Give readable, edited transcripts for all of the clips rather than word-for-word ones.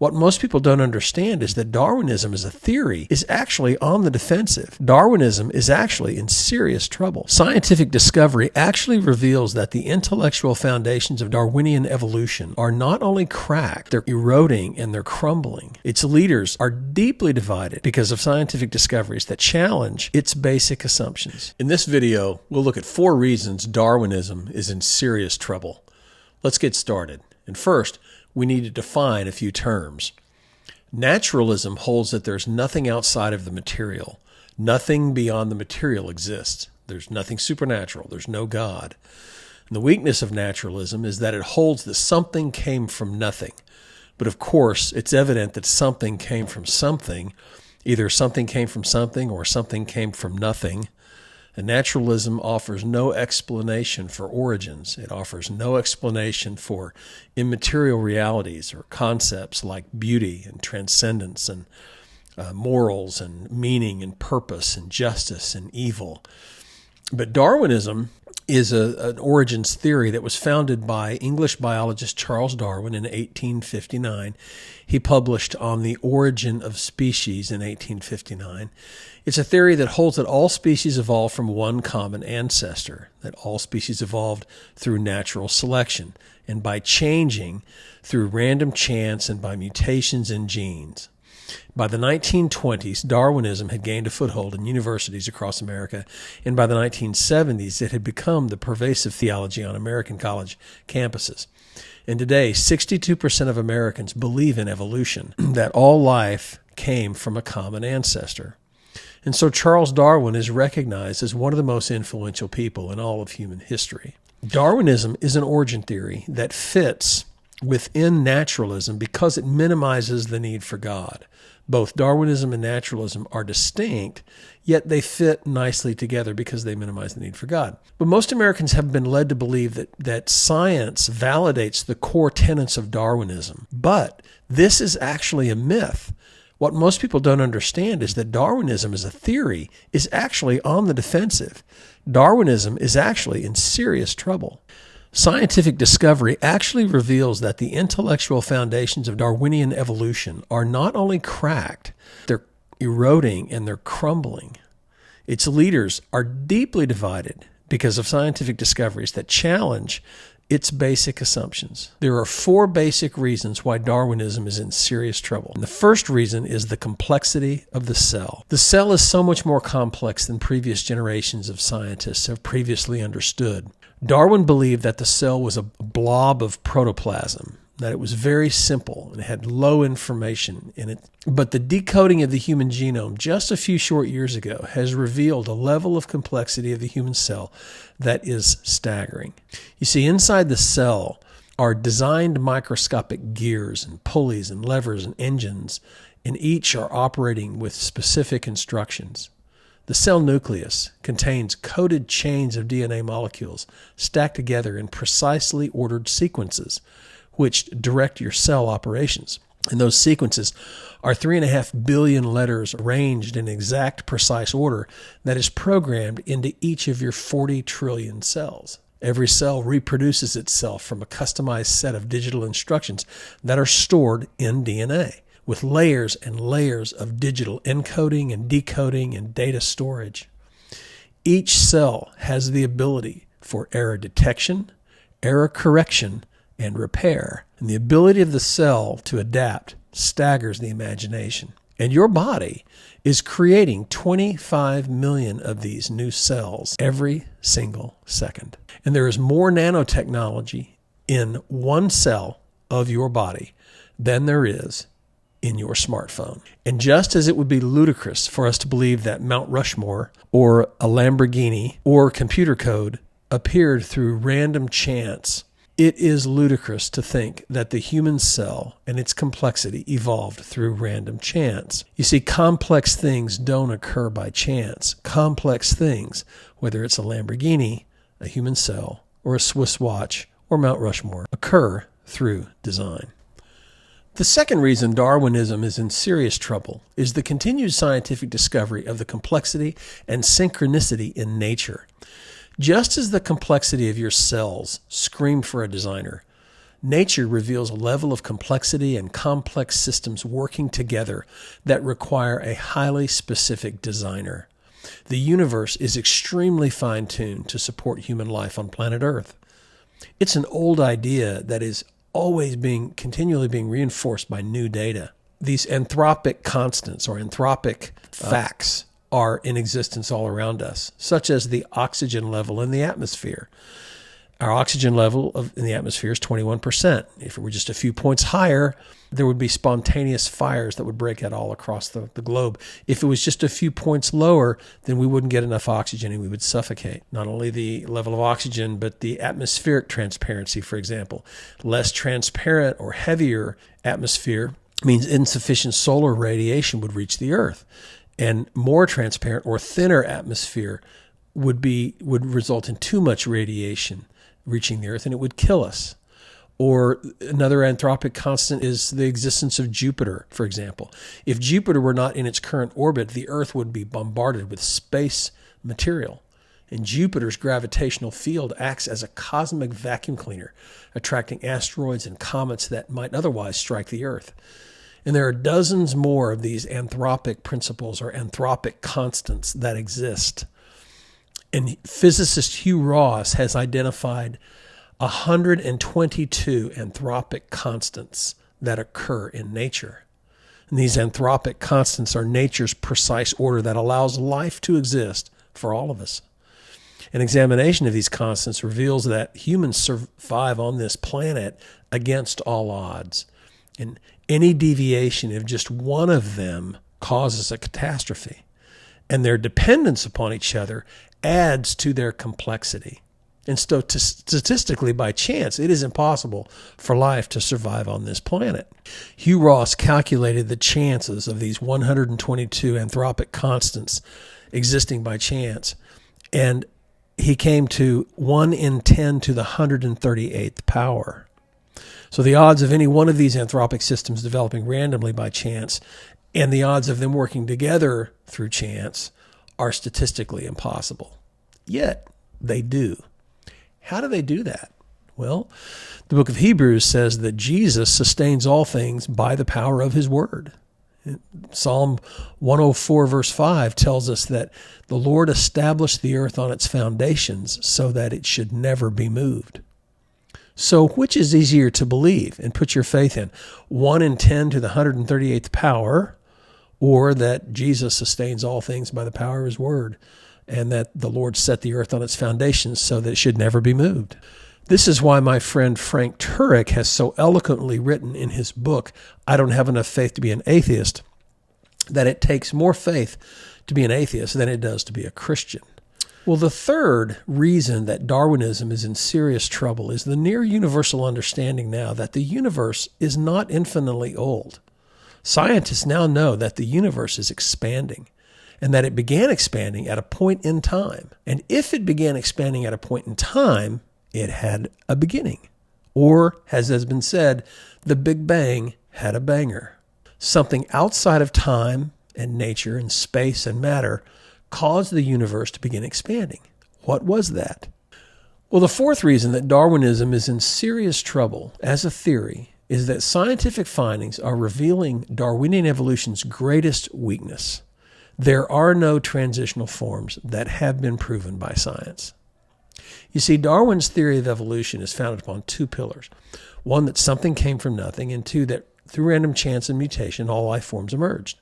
What most people don't understand is that Darwinism as a theory is actually on the defensive. Darwinism is actually in serious trouble. Scientific discovery actually reveals that the intellectual foundations of Darwinian evolution are not only cracked, they're eroding and they're crumbling. Its leaders are deeply divided because of scientific discoveries that challenge its basic assumptions. In this video, we'll look at 4 reasons Darwinism is in serious trouble. Let's get started. And first, we need to define a few terms. Naturalism holds that there's nothing outside of the material. Nothing beyond the material exists. There's nothing supernatural. There's no God. And the weakness of naturalism is that it holds that something came from nothing. But of course, it's evident that something came from something. Either something came from something or something came from nothing. And naturalism offers no explanation for origins. It offers no explanation for immaterial realities or concepts like beauty and transcendence and morals and meaning and purpose and justice and evil. But Darwinism is an origins theory that was founded by English biologist Charles Darwin in 1859. He published On the Origin of Species in 1859. It's a theory that holds that all species evolved from one common ancestor, that all species evolved through natural selection and by changing through random chance and by mutations in genes. By the 1920s, Darwinism had gained a foothold in universities across America, and by the 1970s, it had become the pervasive theology on American college campuses. And today, 62% of Americans believe in evolution, that all life came from a common ancestor. And so Charles Darwin is recognized as one of the most influential people in all of human history. Darwinism is an origin theory that fits within naturalism because it minimizes the need for God. Both Darwinism and naturalism are distinct, yet they fit nicely together because they minimize the need for God. But most Americans have been led to believe that science validates the core tenets of Darwinism. But this is actually a myth. What most people don't understand is that Darwinism as a theory is actually on the defensive. Darwinism is actually in serious trouble. Scientific discovery actually reveals that the intellectual foundations of Darwinian evolution are not only cracked, they're eroding and they're crumbling. Its leaders are deeply divided because of scientific discoveries that challenge its basic assumptions. There are 4 basic reasons why Darwinism is in serious trouble. And the first reason is the complexity of the cell. The cell is so much more complex than previous generations of scientists have previously understood. Darwin believed that the cell was a blob of protoplasm, that it was very simple and had low information in it. But the decoding of the human genome just a few short years ago has revealed a level of complexity of the human cell that is staggering. You see, inside the cell are designed microscopic gears and pulleys and levers and engines, and each are operating with specific instructions. The cell nucleus contains coded chains of DNA molecules stacked together in precisely ordered sequences, which direct your cell operations. And those sequences are 3.5 billion letters arranged in exact, precise order that is programmed into each of your 40 trillion cells. Every cell reproduces itself from a customized set of digital instructions that are stored in DNA, with layers and layers of digital encoding and decoding and data storage. Each cell has the ability for error detection, error correction, and repair. And the ability of the cell to adapt staggers the imagination. And your body is creating 25 million of these new cells every single second. And there is more nanotechnology in one cell of your body than there is in your smartphone. And just as it would be ludicrous for us to believe that Mount Rushmore or a Lamborghini or computer code appeared through random chance, it is ludicrous to think that the human cell and its complexity evolved through random chance. You see, complex things don't occur by chance. Complex things, whether it's a Lamborghini, a human cell, or a Swiss watch, or Mount Rushmore, occur through design. The second reason Darwinism is in serious trouble is the continued scientific discovery of the complexity and synchronicity in nature. Just as the complexity of your cells scream for a designer, Nature reveals a level of complexity and complex systems working together that require a highly specific designer. The universe is extremely fine-tuned to support human life on planet Earth. It's an old idea that is always continually being reinforced by new data. These anthropic constants or anthropic facts are in existence all around us, such as the oxygen level in the atmosphere. Our oxygen level in the atmosphere is 21%. If it were just a few points higher, there would be spontaneous fires that would break out all across the globe. If it was just a few points lower, then we wouldn't get enough oxygen and we would suffocate. Not only the level of oxygen, but the atmospheric transparency, for example. Less transparent or heavier atmosphere means insufficient solar radiation would reach the Earth. And more transparent or thinner atmosphere would result in too much radiation reaching the Earth, and it would kill us. Or another anthropic constant is the existence of Jupiter, for example. If Jupiter were not in its current orbit, the Earth would be bombarded with space material. And Jupiter's gravitational field acts as a cosmic vacuum cleaner, attracting asteroids and comets that might otherwise strike the Earth. And there are dozens more of these anthropic principles or anthropic constants that exist. And physicist Hugh Ross has identified 122 anthropic constants that occur in nature. And these anthropic constants are nature's precise order that allows life to exist for all of us. An examination of these constants reveals that humans survive on this planet against all odds. And any deviation of just one of them causes a catastrophe. And their dependence upon each other adds to their complexity. And so statistically, by chance, it is impossible for life to survive on this planet. Hugh Ross calculated the chances of these 122 anthropic constants existing by chance, and he came to 1 in 10 to the 138th power. So the odds of any one of these anthropic systems developing randomly by chance and the odds of them working together through chance are statistically impossible. Yet, they do. How do they do that? Well, the book of Hebrews says that Jesus sustains all things by the power of his word. Psalm 104 verse 5 tells us that the Lord established the earth on its foundations so that it should never be moved. So which is easier to believe and put your faith in? 1 in 10 to the 138th power, or that Jesus sustains all things by the power of his word, and that the Lord set the earth on its foundations so that it should never be moved? This is why my friend Frank Turek has so eloquently written in his book, I Don't Have Enough Faith to Be an Atheist, that it takes more faith to be an atheist than it does to be a Christian. Well, the third reason that Darwinism is in serious trouble is the near universal understanding now that the universe is not infinitely old. Scientists now know that the universe is expanding and that it began expanding at a point in time. And if it began expanding at a point in time, it had a beginning. Or, as has been said, the Big Bang had a banger. Something outside of time and nature and space and matter caused the universe to begin expanding. What was that? Well, the fourth reason that Darwinism is in serious trouble as a theory is that scientific findings are revealing Darwinian evolution's greatest weakness. There are no transitional forms that have been proven by science. You see, Darwin's theory of evolution is founded upon two pillars. One, that something came from nothing, and two, that through random chance and mutation, all life forms emerged.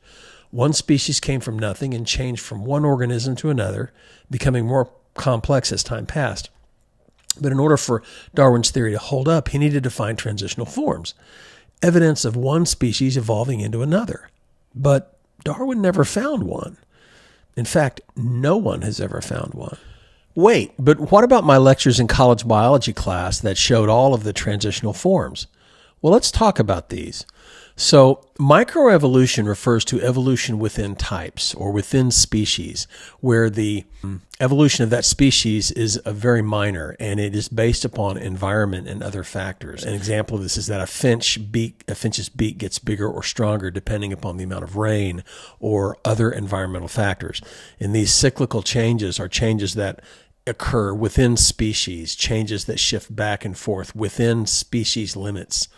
One species came from nothing and changed from one organism to another, becoming more complex as time passed. But in order for Darwin's theory to hold up, he needed to find transitional forms, evidence of one species evolving into another. But Darwin never found one. In fact, no one has ever found one. Wait, but what about my lectures in college biology class that showed all of the transitional forms? Well, let's talk about these. So, microevolution refers to evolution within types or within species, where the evolution of that species is very minor and it is based upon environment and other factors. An example of this is that a finch's beak gets bigger or stronger depending upon the amount of rain or other environmental factors. And these cyclical changes are changes that occur within species, changes that shift back and forth within species limits,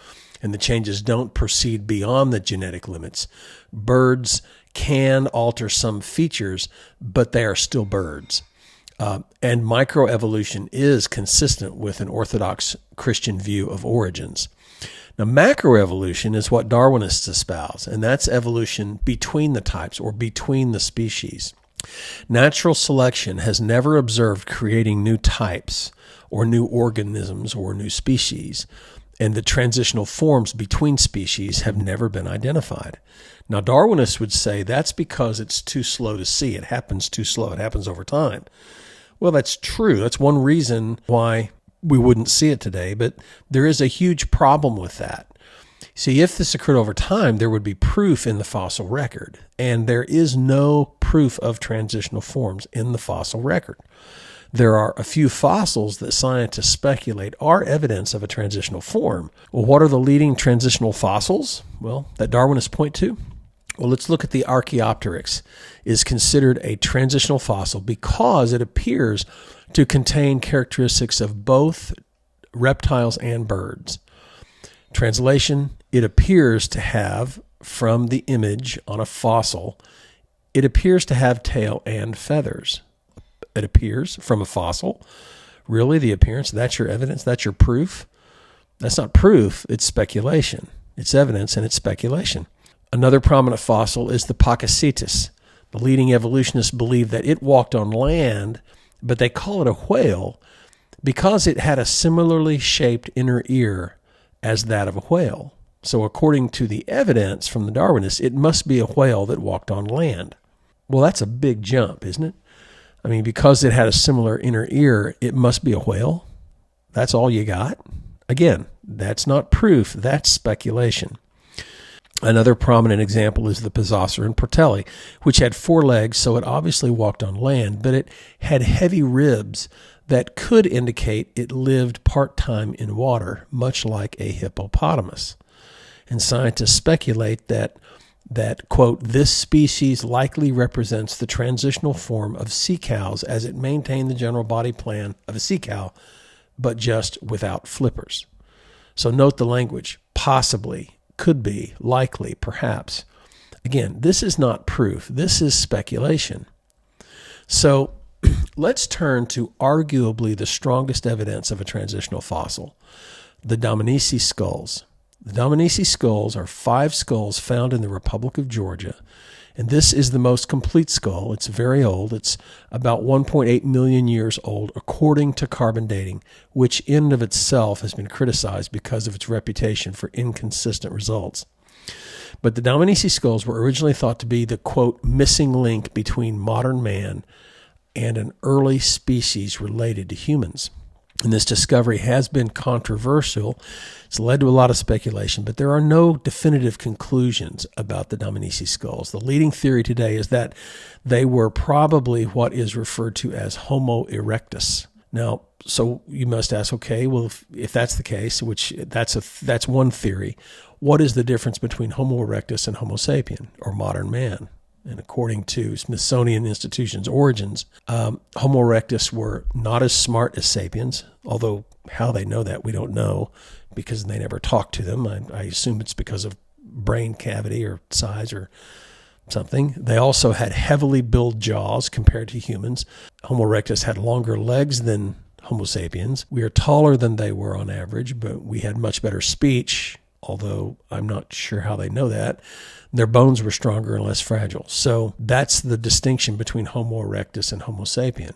and the changes don't proceed beyond the genetic limits. Birds can alter some features, but they are still birds. And microevolution is consistent with an orthodox Christian view of origins. Now, macroevolution is what Darwinists espouse, and that's evolution between the types or between the species. Natural selection has never observed creating new types or new organisms or new species, and the transitional forms between species have never been identified. Now, Darwinists would say that's because it's too slow to see. It happens too slow. It happens over time. Well, that's true. That's one reason why we wouldn't see it today, but there is a huge problem with that. See, if this occurred over time, there would be proof in the fossil record, and there is no proof of transitional forms in the fossil record. There are a few fossils that scientists speculate are evidence of a transitional form. Well, what are the leading transitional fossils? Well, that Darwinists point to? Well, let's look at the Archaeopteryx. It is considered a transitional fossil because it appears to contain characteristics of both reptiles and birds. Translation, it appears to have, from the image on a fossil, it appears to have tail and feathers. It appears from a fossil. Really, the appearance, that's your evidence, that's your proof? That's not proof, it's speculation. It's evidence and it's speculation. Another prominent fossil is the Pachycetus. The leading evolutionists believe that it walked on land, but they call it a whale because it had a similarly shaped inner ear as that of a whale. So according to the evidence from the Darwinists, it must be a whale that walked on land. Well, that's a big jump, isn't it? I mean, because it had a similar inner ear, it must be a whale. That's all you got? Again, that's not proof, that's speculation. Another prominent example is the Pisasaur Portelli, which had 4 legs, so it obviously walked on land, but it had heavy ribs that could indicate it lived part-time in water, much like a hippopotamus. And scientists speculate that, quote, this species likely represents the transitional form of sea cows as it maintained the general body plan of a sea cow, but just without flippers. So note the language, possibly, could be, likely, perhaps. Again, this is not proof. This is speculation. So let's turn to arguably the strongest evidence of a transitional fossil, the Dominici skulls. The Dominici skulls are 5 skulls found in the Republic of Georgia, and this is the most complete skull. It's very old. It's about 1.8 million years old, according to carbon dating, which in and of itself has been criticized because of its reputation for inconsistent results. But the Dominici skulls were originally thought to be the, quote, missing link between modern man and an early species related to humans. And this discovery has been controversial. It's led to a lot of speculation, but there are no definitive conclusions about the Dominici skulls. The leading theory today is that they were probably what is referred to as Homo erectus. Now, so you must ask, okay, well, if that's the case, which that's one theory, what is the difference between Homo erectus and Homo sapien, or modern man? And according to Smithsonian Institution's origins, Homo erectus were not as smart as sapiens, although how they know that we don't know because they never talked to them. I assume it's because of brain cavity or size or something. They also had heavily built jaws compared to humans. Homo erectus had longer legs than Homo sapiens. We are taller than they were on average, but we had much better speech, although I'm not sure how they know that. Their bones were stronger and less fragile. So that's the distinction between Homo erectus and Homo sapien.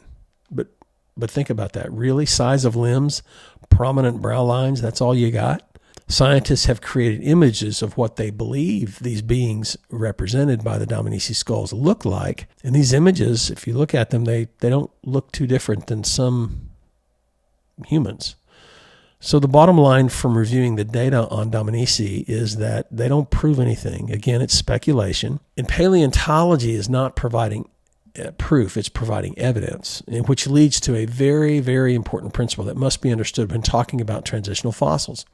But think about that. Really? Size of limbs, prominent brow lines, that's all you got? Scientists have created images of what they believe these beings represented by the Dominici skulls look like. And these images, if you look at them, they don't look too different than some humans. So the bottom line from reviewing the data on Dominici is that they don't prove anything. Again, it's speculation. And paleontology is not providing proof, it's providing evidence, which leads to a very, very important principle that must be understood when talking about transitional fossils.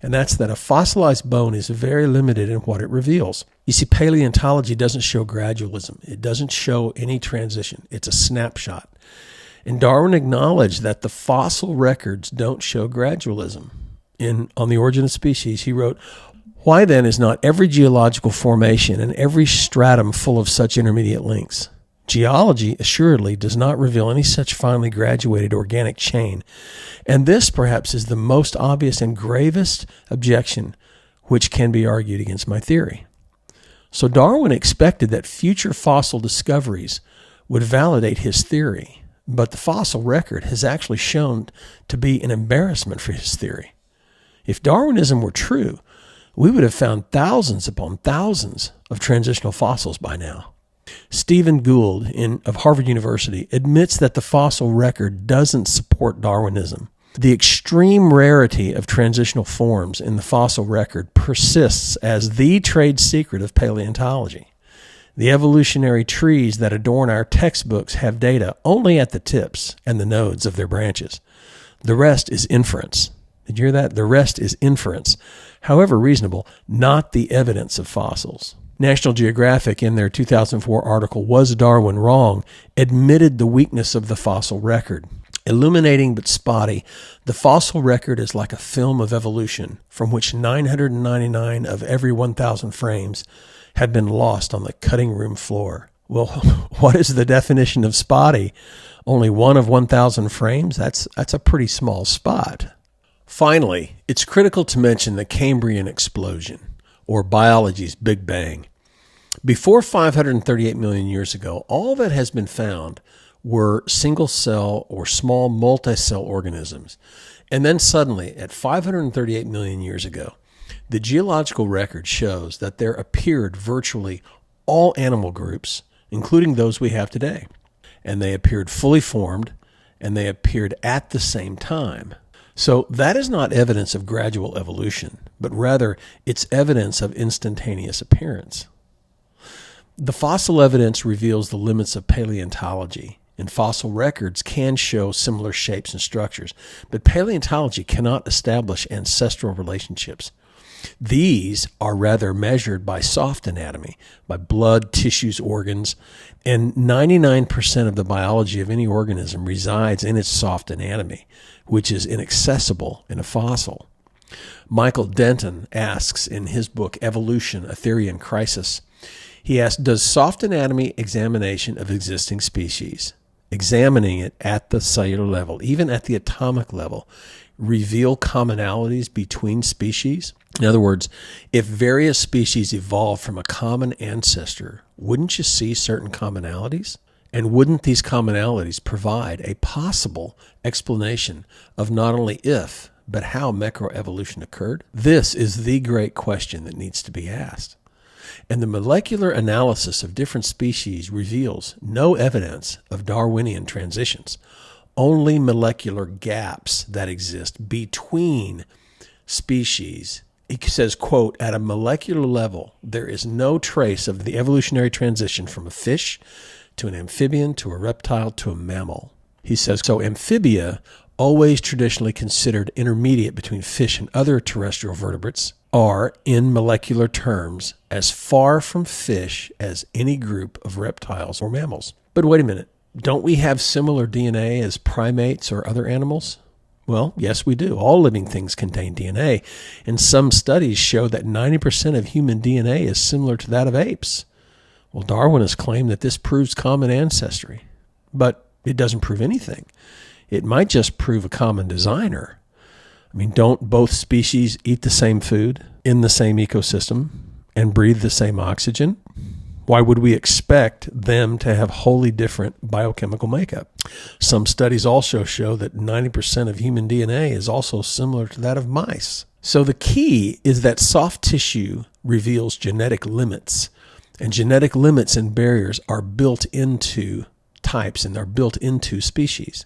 And that's that a fossilized bone is very limited in what it reveals. You see, paleontology doesn't show gradualism. It doesn't show any transition. It's a snapshot. And Darwin acknowledged that the fossil records don't show gradualism. On The Origin of Species, he wrote, "Why then is not every geological formation and every stratum full of such intermediate links? Geology assuredly does not reveal any such finely graduated organic chain, and this perhaps is the most obvious and gravest objection which can be argued against my theory." So Darwin expected that future fossil discoveries would validate his theory, but the fossil record has actually shown to be an embarrassment for his theory. If Darwinism were true, we would have found thousands upon thousands of transitional fossils by now. Stephen Gould of Harvard University admits that the fossil record doesn't support Darwinism. The extreme rarity of transitional forms in the fossil record persists as the trade secret of paleontology. The evolutionary trees that adorn our textbooks have data only at the tips and the nodes of their branches. The rest is inference. Did you hear that? The rest is inference, however reasonable, not the evidence of fossils. National Geographic, in their 2004 article, "Was Darwin Wrong?" admitted the weakness of the fossil record. Illuminating but spotty, the fossil record is like a film of evolution from which 999 of every 1,000 frames have been lost on the cutting room floor. Well, what is the definition of spotty? Only one of 1,000 frames? That's a pretty small spot. Finally, it's critical to mention the Cambrian Explosion, or biology's Big Bang. Before 538 million years ago, all that has been found were single-cell or small multi-cell organisms. And then suddenly, at 538 million years ago, the geological record shows that there appeared virtually all animal groups, including those we have today. And they appeared fully formed, and they appeared at the same time. So that is not evidence of gradual evolution, but rather it's evidence of instantaneous appearance. The fossil evidence reveals the limits of paleontology, and fossil records can show similar shapes and structures, but paleontology cannot establish ancestral relationships. These are rather measured by soft anatomy, by blood, tissues, organs, and 99% of the biology of any organism resides in its soft anatomy, which is inaccessible in a fossil. Michael Denton asks in his book, Evolution, A Theory in Crisis, he asks, does soft anatomy examination of existing species, examining it at the cellular level, even at the atomic level, reveal commonalities between species? In other words, if various species evolved from a common ancestor, wouldn't you see certain commonalities? And wouldn't these commonalities provide a possible explanation of not only if, but how macroevolution occurred? This is the great question that needs to be asked. And the molecular analysis of different species reveals no evidence of Darwinian transitions, only molecular gaps that exist between species. He says, quote, at a molecular level, there is no trace of the evolutionary transition from a fish to an amphibian to a reptile to a mammal. He says, so amphibia, always traditionally considered intermediate between fish and other terrestrial vertebrates, are, in molecular terms, as far from fish as any group of reptiles or mammals. But wait a minute, don't we have similar DNA as primates or other animals? Well, yes, we do. All living things contain DNA, and some studies show that 90% of human DNA is similar to that of apes. Well, Darwin has claimed that this proves common ancestry, but it doesn't prove anything. It might just prove a common designer. I mean, don't both species eat the same food in the same ecosystem and breathe the same oxygen? Why would we expect them to have wholly different biochemical makeup? Some studies also show that 90% of human DNA is also similar to that of mice. So the key is that soft tissue reveals genetic limits, and genetic limits and barriers are built into types and are built into species.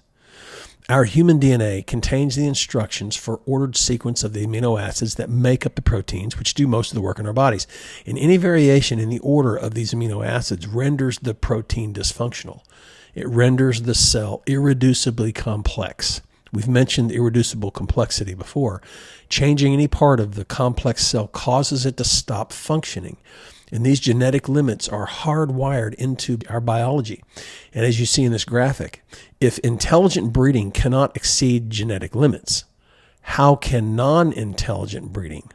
Our human DNA contains the instructions for ordered sequence of the amino acids that make up the proteins, which do most of the work in our bodies. And any variation in the order of these amino acids renders the protein dysfunctional. It renders the cell irreducibly complex. We've mentioned irreducible complexity before. Changing any part of the complex cell causes it to stop functioning. And these genetic limits are hardwired into our biology. And as you see in this graphic, if intelligent breeding cannot exceed genetic limits, how can non-intelligent breeding,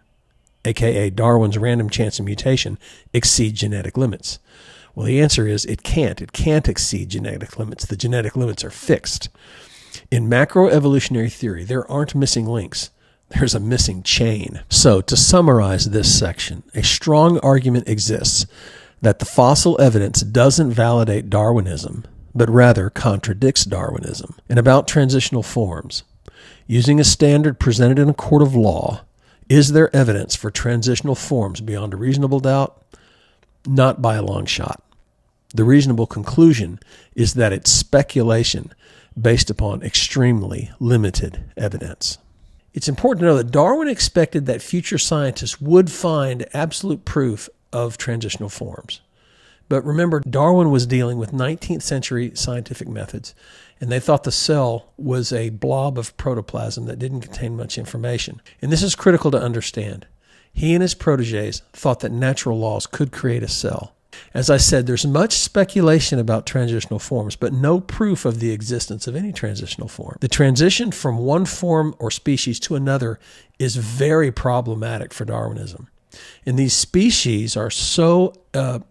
aka Darwin's random chance of mutation, exceed genetic limits? Well, the answer is it can't. It can't exceed genetic limits. The genetic limits are fixed. In macroevolutionary theory, there aren't missing links. There's a missing chain. So, to summarize this section, a strong argument exists that the fossil evidence doesn't validate Darwinism, but rather contradicts Darwinism. And about transitional forms, using a standard presented in a court of law, is there evidence for transitional forms beyond a reasonable doubt? Not by a long shot. The reasonable conclusion is that it's speculation based upon extremely limited evidence. It's important to know that Darwin expected that future scientists would find absolute proof of transitional forms. But remember, Darwin was dealing with 19th century scientific methods, and they thought the cell was a blob of protoplasm that didn't contain much information. And this is critical to understand. He and his protégés thought that natural laws could create a cell. As I said, there's much speculation about transitional forms, but no proof of the existence of any transitional form. The transition from one form or species to another is very problematic for Darwinism. And these species are so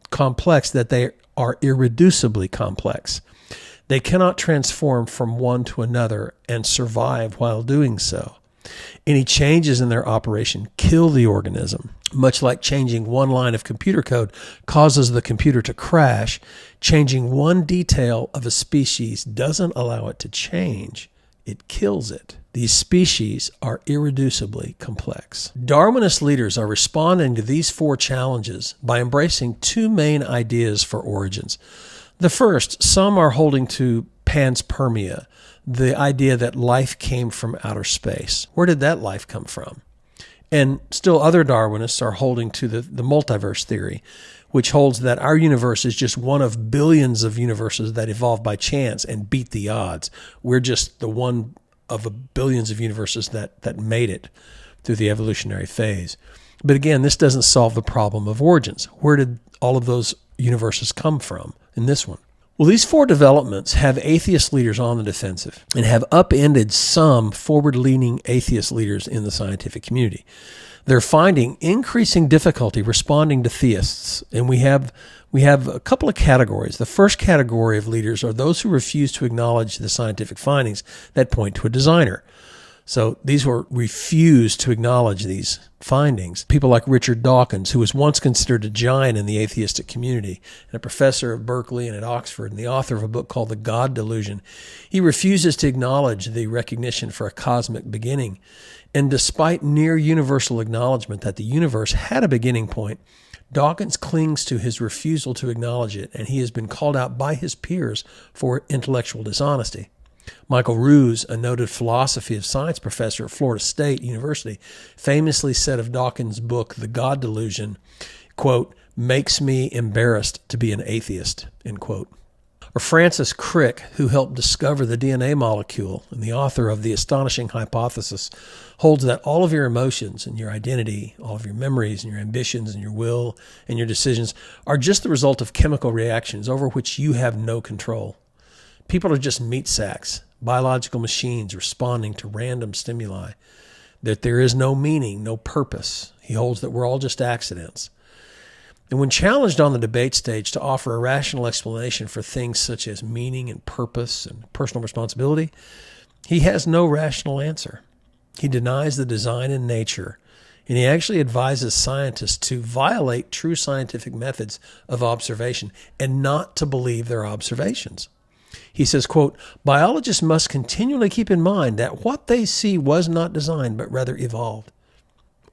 complex that they are irreducibly complex. They cannot transform from one to another and survive while doing so. Any changes in their operation kill the organism. Much like changing one line of computer code causes the computer to crash, changing one detail of a species doesn't allow it to change. It kills it. These species are irreducibly complex. Darwinist leaders are responding to these four challenges by embracing two main ideas for origins. The first, some are holding to panspermia, the idea that life came from outer space. Where did that life come from? And still other Darwinists are holding to the multiverse theory, which holds that our universe is just one of billions of universes that evolved by chance and beat the odds. We're just the one of billions of universes that made it through the evolutionary phase. But again, this doesn't solve the problem of origins. Where did all of those universes come from in this one? Well, these four developments have atheist leaders on the defensive and have upended some forward-leaning atheist leaders in the scientific community. They're finding increasing difficulty responding to theists, and we have a couple of categories. The first category of leaders are those who refuse to acknowledge the scientific findings that point to a designer. So these were refused to acknowledge these findings. People like Richard Dawkins, who was once considered a giant in the atheistic community, and a professor at Berkeley and at Oxford, and the author of a book called The God Delusion. He refuses to acknowledge the recognition for a cosmic beginning. And despite near universal acknowledgement that the universe had a beginning point, Dawkins clings to his refusal to acknowledge it, and he has been called out by his peers for intellectual dishonesty. Michael Ruse, a noted philosophy of science professor at Florida State University, famously said of Dawkins' book, The God Delusion, quote, "makes me embarrassed to be an atheist," end quote. Or Francis Crick, who helped discover the DNA molecule and the author of The Astonishing Hypothesis, holds that all of your emotions and your identity, all of your memories and your ambitions and your will and your decisions are just the result of chemical reactions over which you have no control. People are just meat sacks, biological machines responding to random stimuli, that there is no meaning, no purpose. He holds that we're all just accidents. And when challenged on the debate stage to offer a rational explanation for things such as meaning and purpose and personal responsibility, he has no rational answer. He denies the design in nature, and he actually advises scientists to violate true scientific methods of observation and not to believe their observations. He says, quote, "biologists must continually keep in mind that what they see was not designed, but rather evolved."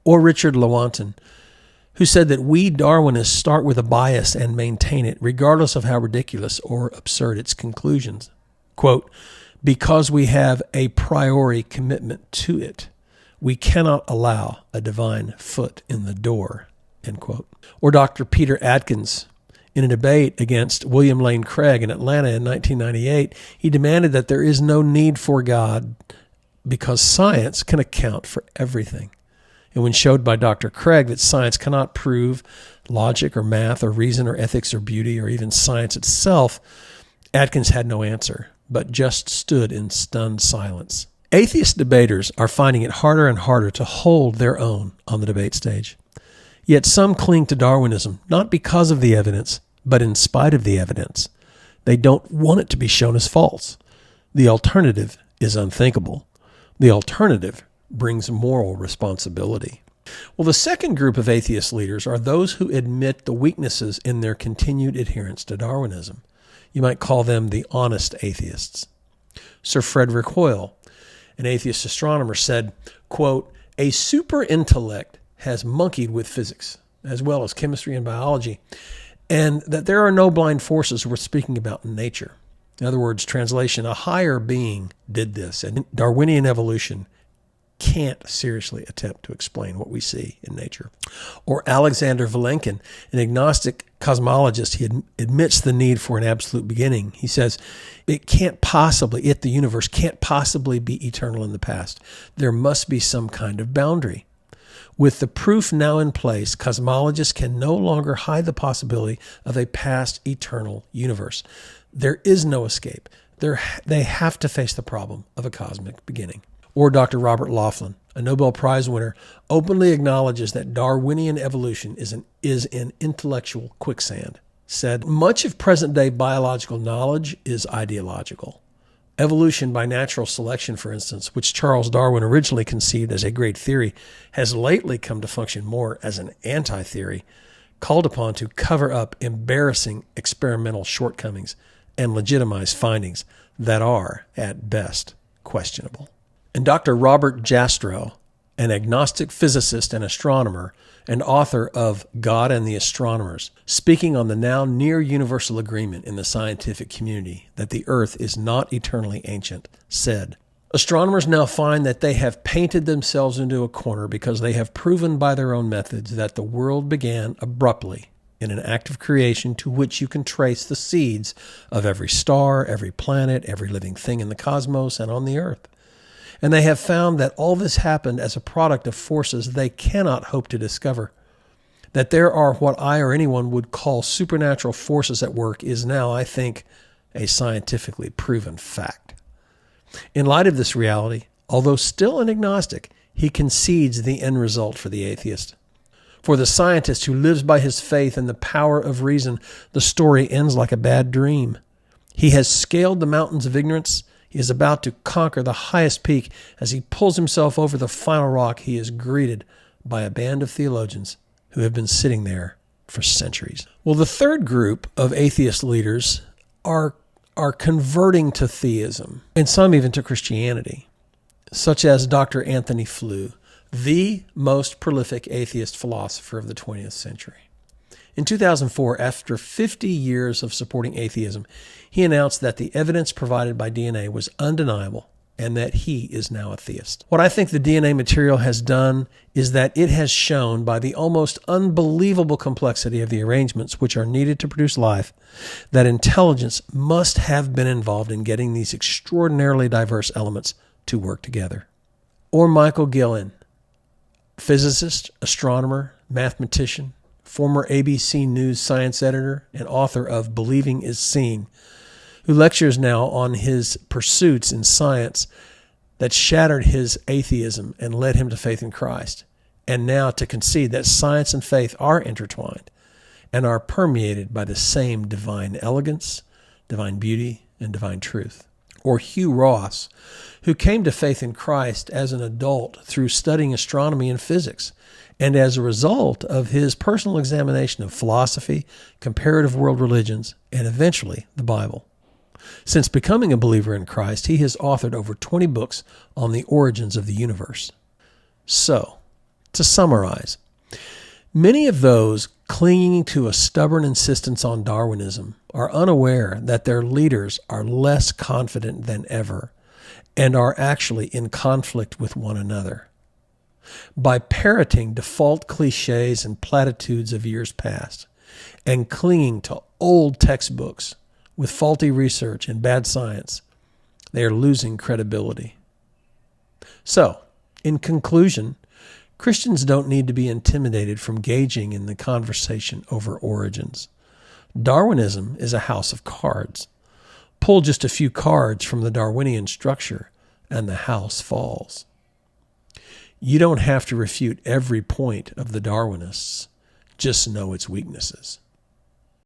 Or Richard Lewontin, who said that we Darwinists start with a bias and maintain it, regardless of how ridiculous or absurd its conclusions. Quote, "because we have a priori commitment to it, we cannot allow a divine foot in the door," end quote. Or Dr. Peter Atkins, in a debate against William Lane Craig in Atlanta in 1998, he demanded that there is no need for God because science can account for everything. And when showed by Dr. Craig that science cannot prove logic or math or reason or ethics or beauty or even science itself, Atkins had no answer, but just stood in stunned silence. Atheist debaters are finding it harder and harder to hold their own on the debate stage. Yet some cling to Darwinism, not because of the evidence, but in spite of the evidence. They don't want it to be shown as false. The alternative is unthinkable. The alternative brings moral responsibility. Well, the second group of atheist leaders are those who admit the weaknesses in their continued adherence to Darwinism. You might call them the honest atheists. Sir Frederick Hoyle, an atheist astronomer, said, quote, "A super intellect has monkeyed with physics, as well as chemistry and biology, and that there are no blind forces worth speaking about in nature." In other words, translation, a higher being did this, and Darwinian evolution can't seriously attempt to explain what we see in nature. Or Alexander Vilenkin, an agnostic cosmologist, he admits the need for an absolute beginning. He says, the universe can't possibly be eternal in the past. There must be some kind of boundary. With the proof now in place, cosmologists can no longer hide the possibility of a past eternal universe. There is no escape. They have to face the problem of a cosmic beginning. Or Dr. Robert Laughlin, a Nobel Prize winner, openly acknowledges that Darwinian evolution is an intellectual quicksand. Said, much of present-day biological knowledge is ideological. Evolution by natural selection, for instance, which Charles Darwin originally conceived as a great theory, has lately come to function more as an anti-theory, called upon to cover up embarrassing experimental shortcomings and legitimize findings that are, at best, questionable. And Dr. Robert Jastrow, an agnostic physicist and astronomer, and author of God and the Astronomers, speaking on the now near universal agreement in the scientific community that the Earth is not eternally ancient, said, "Astronomers now find that they have painted themselves into a corner because they have proven by their own methods that the world began abruptly in an act of creation to which you can trace the seeds of every star, every planet, every living thing in the cosmos and on the Earth. And they have found that all this happened as a product of forces they cannot hope to discover. That there are what I or anyone would call supernatural forces at work is now, I think, a scientifically proven fact." In light of this reality, although still an agnostic, he concedes the end result for the atheist. For the scientist who lives by his faith in the power of reason, the story ends like a bad dream. He has scaled the mountains of ignorance. He is about to conquer the highest peak. As he pulls himself over the final rock, he is greeted by a band of theologians who have been sitting there for centuries. Well, the third group of atheist leaders are converting to theism, and some even to Christianity, such as Dr. Anthony Flew, the most prolific atheist philosopher of the 20th century. In 2004, after 50 years of supporting atheism, he announced that the evidence provided by DNA was undeniable and that he is now a theist. What I think the DNA material has done is that it has shown by the almost unbelievable complexity of the arrangements which are needed to produce life that intelligence must have been involved in getting these extraordinarily diverse elements to work together. Or Michael Guillen, physicist, astronomer, mathematician, former ABC News science editor, and author of Believing is Seeing, who lectures now on his pursuits in science that shattered his atheism and led him to faith in Christ, and now to concede that science and faith are intertwined and are permeated by the same divine elegance, divine beauty, and divine truth. Or Hugh Ross, who came to faith in Christ as an adult through studying astronomy and physics, and as a result of his personal examination of philosophy, comparative world religions, and eventually the Bible. Since becoming a believer in Christ, he has authored over 20 books on the origins of the universe. So, to summarize, many of those clinging to a stubborn insistence on Darwinism are unaware that their leaders are less confident than ever and are actually in conflict with one another. By parroting default cliches and platitudes of years past and clinging to old textbooks with faulty research and bad science, they are losing credibility. So, in conclusion, Christians don't need to be intimidated from engaging in the conversation over origins. Darwinism is a house of cards. Pull just a few cards from the Darwinian structure, and the house falls. You don't have to refute every point of the Darwinists. Just know its weaknesses.